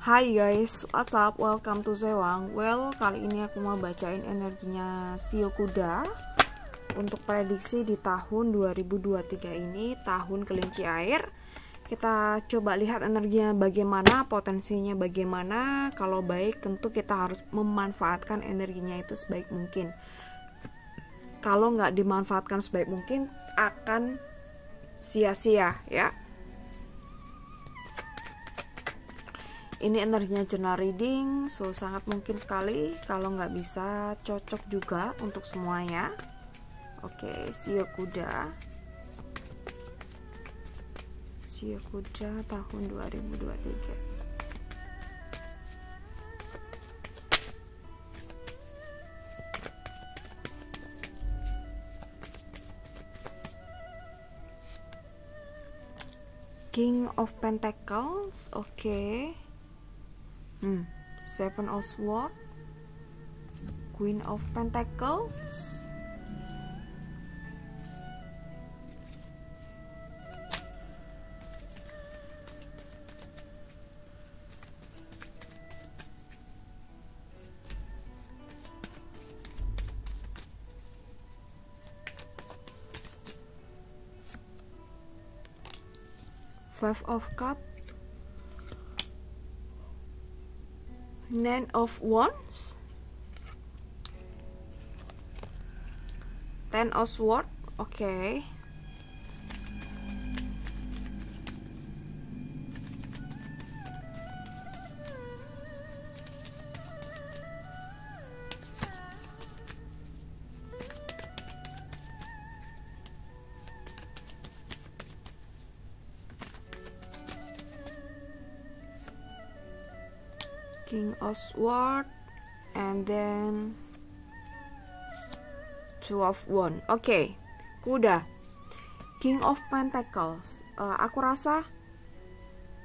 Hai guys, what's up? Welcome to Zewang. Well, kali ini aku mau bacain energinya Shio Kuda untuk prediksi di tahun 2023 ini, tahun kelinci air. Kita coba lihat energinya bagaimana, potensinya bagaimana. Kalau baik, tentu kita harus memanfaatkan energinya itu sebaik mungkin. Kalau nggak dimanfaatkan sebaik mungkin, akan sia-sia ya. Ini energinya journal reading, so sangat mungkin sekali kalau nggak bisa cocok juga untuk semuanya. Oke, Shio Kuda tahun 2023. King of Pentacles, oke. Seven of Swords, Queen of Pentacles, Five of Cups, Nine of Wands, Ten of Swords, oke. King of Swords, and then Two of Wands. Oke, Kuda. King of Pentacles. Aku rasa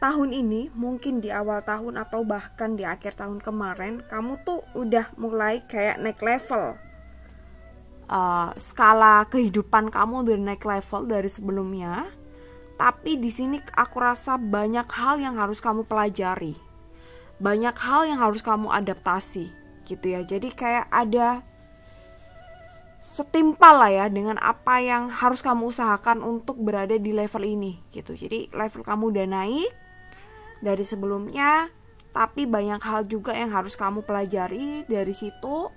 tahun ini, mungkin di awal tahun atau bahkan di akhir tahun kemarin, kamu tuh udah mulai kayak naik level. Skala kehidupan kamu udah naik level dari sebelumnya. Tapi di sini aku rasa banyak hal yang harus kamu pelajari. Banyak hal yang harus kamu adaptasi gitu ya. Jadi kayak ada setimpal lah ya dengan apa yang harus kamu usahakan untuk berada di level ini gitu. Jadi level kamu udah naik dari sebelumnya, tapi banyak hal juga yang harus kamu pelajari dari situ,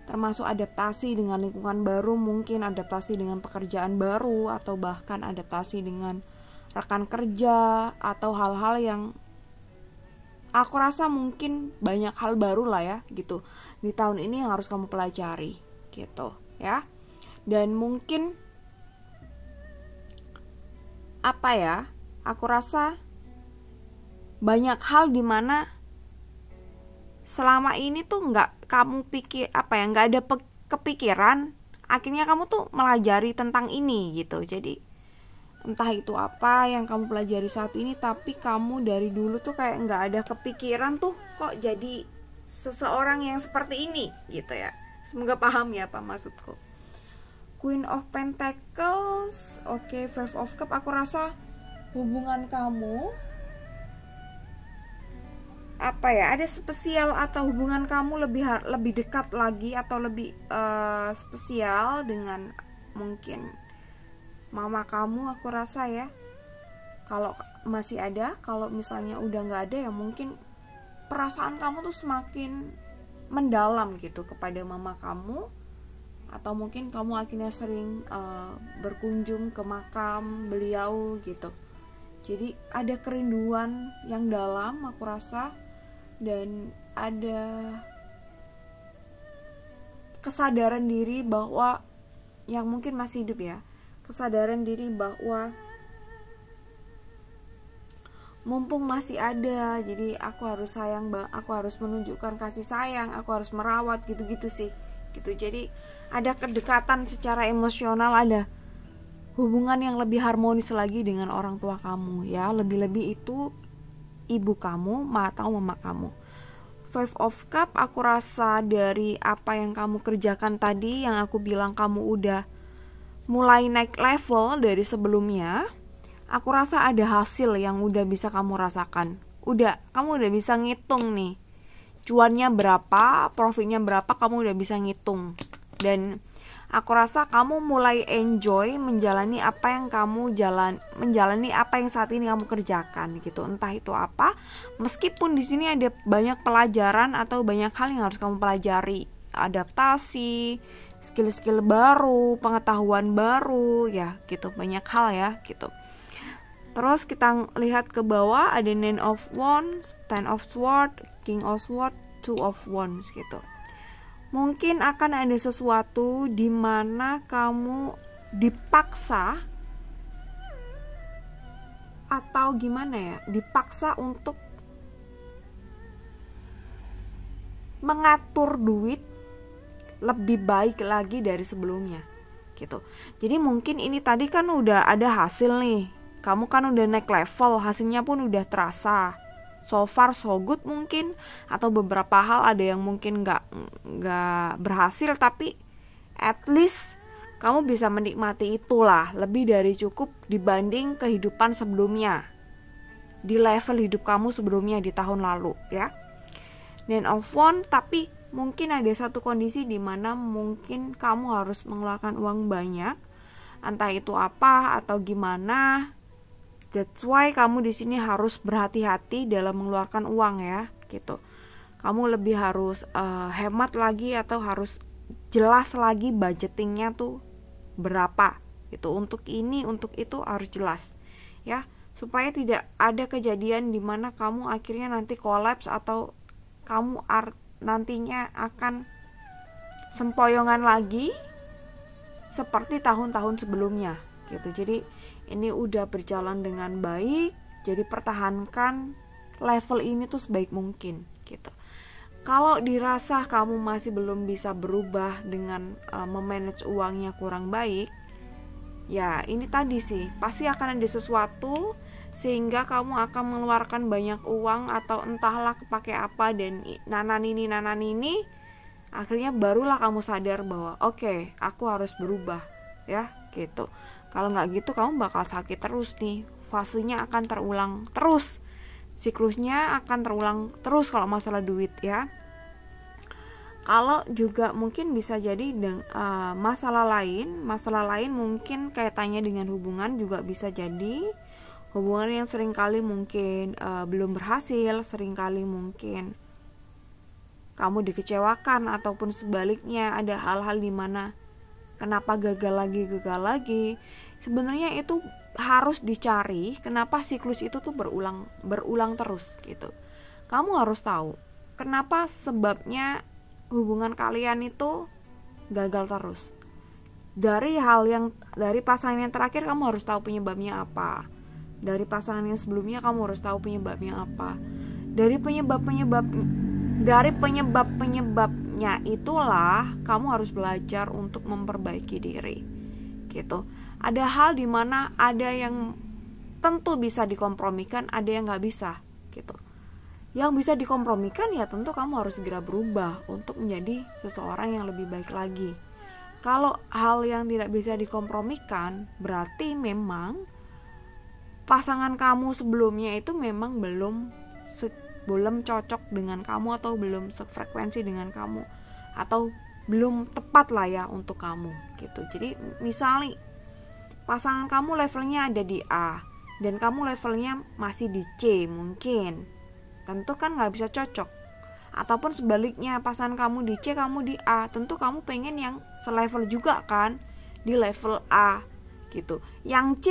termasuk adaptasi dengan lingkungan baru, mungkin adaptasi dengan pekerjaan baru, atau bahkan adaptasi dengan rekan kerja, atau hal-hal yang aku rasa mungkin banyak hal baru lah ya gitu di tahun ini yang harus kamu pelajari gitu ya. Dan mungkin apa ya, aku rasa banyak hal dimana selama ini tuh nggak kamu pikir nggak ada kepikiran, akhirnya kamu tuh melajari tentang ini gitu. Jadi entah itu apa yang kamu pelajari saat ini, tapi kamu dari dulu tuh kayak nggak ada kepikiran tuh kok jadi seseorang yang seperti ini gitu ya. Semoga paham ya apa maksudku. Queen of Pentacles, oke. Five of Cups, aku rasa hubungan kamu ada spesial, atau hubungan kamu lebih dekat lagi atau lebih spesial dengan mungkin mama kamu, aku rasa ya. Kalau masih ada, kalau misalnya udah nggak ada ya mungkin perasaan kamu tuh semakin mendalam gitu kepada mama kamu, atau mungkin kamu akhirnya sering berkunjung ke makam beliau gitu. Jadi ada kerinduan yang dalam, aku rasa, dan ada kesadaran diri bahwa yang mungkin masih hidup ya, kesadaran diri bahwa mumpung masih ada, jadi aku harus sayang, aku harus menunjukkan kasih sayang, aku harus merawat gitu-gitu sih gitu. Jadi ada kedekatan secara emosional, ada hubungan yang lebih harmonis lagi dengan orang tua kamu ya. Lebih-lebih itu ibu kamu atau mama kamu. Five of Cups, aku rasa dari apa yang kamu kerjakan tadi, yang aku bilang kamu udah mulai naik level dari sebelumnya, aku rasa ada hasil yang udah bisa kamu rasakan, kamu udah bisa ngitung nih, cuannya berapa, profitnya berapa, kamu udah bisa ngitung. Dan aku rasa kamu mulai enjoy menjalani apa yang saat ini kamu kerjakan gitu. Entah itu apa, meskipun di sini ada banyak pelajaran atau banyak hal yang harus kamu pelajari, adaptasi, skill-skill baru, pengetahuan baru, ya gitu, banyak hal ya gitu. Terus kita lihat ke bawah ada Nine of Wands, Ten of Swords, King of Swords, Two of Wands gitu. Mungkin akan ada sesuatu di mana kamu dipaksa atau gimana ya, dipaksa untuk mengatur duit lebih baik lagi dari sebelumnya gitu. Jadi mungkin ini tadi kan udah ada hasil nih, kamu kan udah naik level, hasilnya pun udah terasa. So far so good mungkin, atau beberapa hal ada yang mungkin nggak berhasil, tapi at least kamu bisa menikmati itulah, lebih dari cukup dibanding kehidupan sebelumnya, di level hidup kamu sebelumnya di tahun lalu ya. Nine of Wands, tapi mungkin ada satu kondisi di mana mungkin kamu harus mengeluarkan uang banyak, entah itu apa atau gimana. That's why kamu di sini harus berhati-hati dalam mengeluarkan uang ya, gitu. Kamu lebih harus hemat lagi, atau harus jelas lagi budgetingnya tuh berapa, gitu. Untuk ini, untuk itu harus jelas, ya, supaya tidak ada kejadian di mana kamu akhirnya nanti kolaps, atau kamu nantinya akan sempoyongan lagi seperti tahun-tahun sebelumnya, gitu. Jadi ini udah berjalan dengan baik, jadi pertahankan level ini tuh sebaik mungkin gitu. Kalau dirasa kamu masih belum bisa berubah dengan memanage uangnya kurang baik, ya ini tadi sih, pasti akan ada sesuatu sehingga kamu akan mengeluarkan banyak uang, atau entahlah kepake apa, dan nanan ini akhirnya barulah kamu sadar bahwa oke, aku harus berubah ya gitu. Kalau nggak gitu kamu bakal sakit terus nih, fasenya akan terulang terus, siklusnya akan terulang terus kalau masalah duit ya. Kalau juga mungkin bisa jadi masalah lain mungkin kaitannya dengan hubungan, juga bisa jadi hubungan yang seringkali mungkin belum berhasil, seringkali mungkin kamu dikecewakan, ataupun sebaliknya ada hal-hal di mana kenapa gagal lagi. Sebenarnya itu harus dicari kenapa siklus itu tuh berulang terus gitu. Kamu harus tahu kenapa sebabnya hubungan kalian itu gagal terus. Dari pasangan yang terakhir kamu harus tahu penyebabnya apa. Dari pasangan yang sebelumnya kamu harus tahu penyebabnya apa. Dari penyebabnya itulah kamu harus belajar untuk memperbaiki diri gitu. Ada hal di mana ada yang tentu bisa dikompromikan, ada yang nggak bisa gitu. Yang bisa dikompromikan ya tentu kamu harus segera berubah untuk menjadi seseorang yang lebih baik lagi. Kalau hal yang tidak bisa dikompromikan, berarti memang pasangan kamu sebelumnya itu memang belum cocok dengan kamu, atau belum sefrekuensi dengan kamu, atau belum tepat lah ya untuk kamu gitu. Jadi misalnya pasangan kamu levelnya ada di A dan kamu levelnya masih di C, mungkin tentu kan gak bisa cocok. Ataupun sebaliknya, pasangan kamu di C, kamu di A, tentu kamu pengen yang selevel juga kan, di level A gitu. Yang C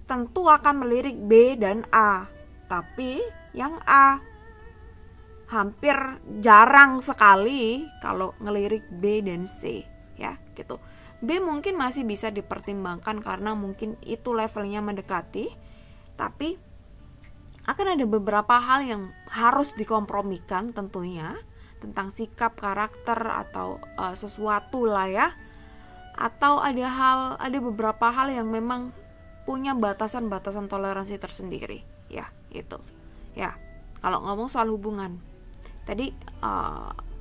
tentu akan melirik B dan A, tapi yang A hampir jarang sekali kalau ngelirik B dan C ya gitu. B mungkin masih bisa dipertimbangkan karena mungkin itu levelnya mendekati, tapi akan ada beberapa hal yang harus dikompromikan tentunya, tentang sikap, karakter, atau sesuatu lah ya. Atau ada beberapa hal yang memang punya batasan-batasan toleransi tersendiri ya gitu. Ya, kalau ngomong soal hubungan tadi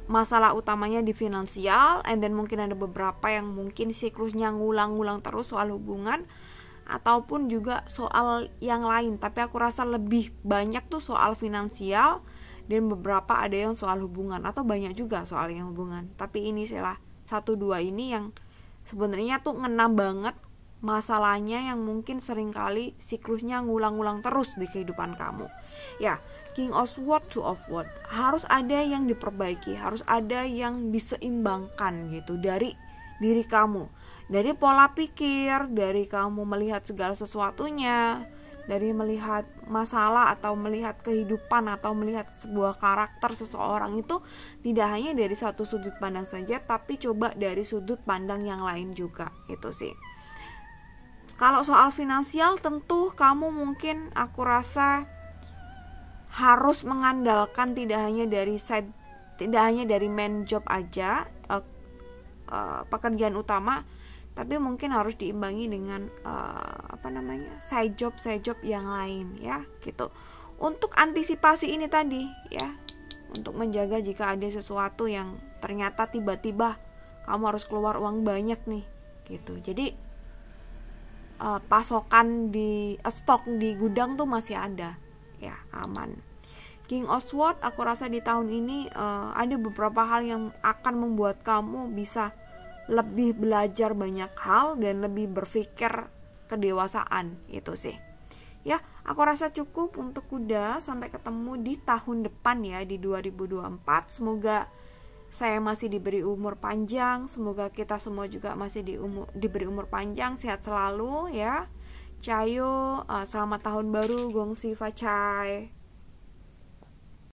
masalah utamanya di finansial, and then mungkin ada beberapa yang mungkin siklusnya ngulang-ngulang terus soal hubungan. ataupun juga soal yang lain, tapi aku rasa lebih banyak tuh soal finansial, dan beberapa ada yang soal hubungan, atau banyak juga soal yang hubungan. Tapi ini sih lah 1-2 ini yang sebenarnya tuh ngena banget masalahnya, yang mungkin seringkali siklusnya ngulang-ngulang terus di kehidupan kamu. Ya, King of Swords, Two of Swords, harus ada yang diperbaiki, harus ada yang diseimbangkan gitu dari diri kamu, dari pola pikir, dari kamu melihat segala sesuatunya, dari melihat masalah atau melihat kehidupan atau melihat sebuah karakter seseorang itu tidak hanya dari satu sudut pandang saja, tapi coba dari sudut pandang yang lain juga. Itu sih. Kalau soal finansial, tentu kamu mungkin, aku rasa harus mengandalkan tidak hanya dari main job aja, pekerjaan utama, tapi mungkin harus diimbangi dengan side job yang lain ya gitu. Untuk antisipasi ini tadi ya, untuk menjaga jika ada sesuatu yang ternyata tiba-tiba kamu harus keluar uang banyak nih gitu. Jadi pasokan di stok di gudang tuh masih ada ya, aman. King of Swords, aku rasa di tahun ini ada beberapa hal yang akan membuat kamu bisa lebih belajar banyak hal dan lebih berpikir kedewasaan. Itu sih ya, aku rasa cukup untuk kuda. Sampai ketemu di tahun depan ya, di 2024. Semoga saya masih diberi umur panjang, semoga kita semua juga masih diberi umur panjang, sehat selalu ya. Cayo, selamat tahun baru, gongsi facai.